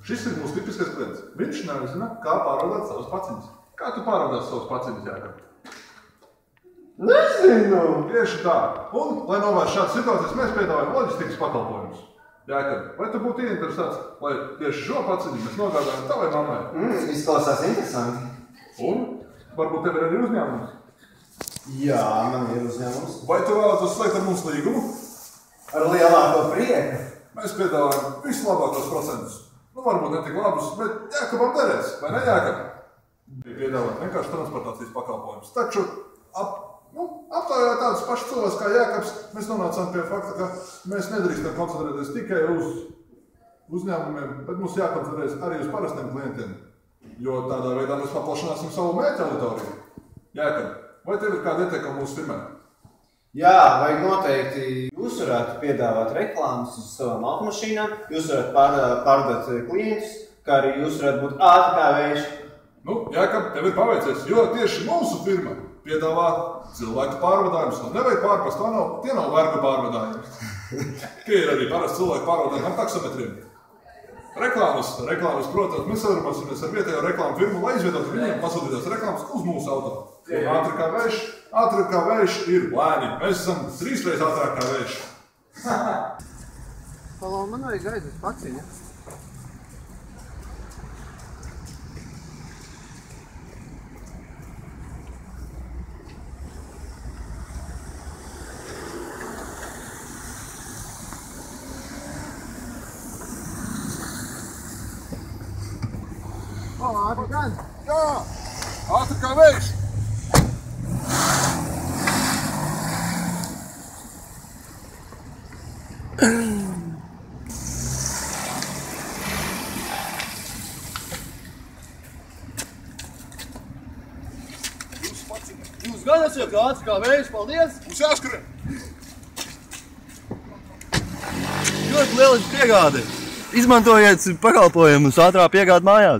Šis ir mūsu tipiskais klients. Viņš nezina, kā pārvadāt savus paciņus. Kā tu pārvadāt savus paciņus, Jākab? Nezinu! Tieši tā. Un, lai novērst šādas situācijas, mēs piedāvājam loģistikas pakalpojumus. Jākab, vai tu būtu ieinteresēts, lai tieši šo paciņu mēs nogādājam tavai mammai? Izklausās interesanti. Un varbūt tev ir arī uzņēmums? Jā, man ir uzņēmums. Vai tu vēlētos slēgt ar mums līgumu? Ar lielāko prieku. Mēs piedāvājam vislabākos procentus. Nu, varbūt ne tik labus, bet Jākabam derēs, vai ne, Jākab? Piedāvājam vienkārši transportācijas pakalpojumus. Taču aptaujā tādus pašus cilvēkus kā Jākabs, mēs nonācām pie fakta, ka mēs nedrīkstam koncentrēties tikai uz uzņēmumiem, bet mums jākoncentrējas arī uz parastiem klientiem, jo tādā veidā mēs paplašināsim savu mērķa auditoriju. Jākab, vai tev ir kāda ieteikuma mūsu firmai? Jā, vajag noteikti. Jūs varētu piedāvāt reklāmas uz savām automašīnām, jūs varat pārdot klientus, kā arī jūs varat būt ātri kā vējš. Nu, Jākab, tev ir paveicies, jo tieši mūsu firma piedāvā cilvēku pārvadājumus, un nevajag pārprast, tie nav vergu pārvadājumi. Ka ir arī parasti cilvēku pārvadājumi ar taksometriem. Reklāmas, protams, mēs sadarbosimies ar vietējo reklāmu firmu, lai izvietotu viņiem pasūtītās reklāmas uz mūsu auto. Ātri kā vējš ir lēni. Mēs esam 3 reizes ātrāk kā vējš. Halo, man vajag aiziet paciņa. Ātri gan? Jā, ātri kā vējš. Jūs gan esat ātri kā vējš, paldies! Mums jāskrien! Ļoti lieliski piegāde! Izmantojiet pakalpojumus ātrā piegāde mājās!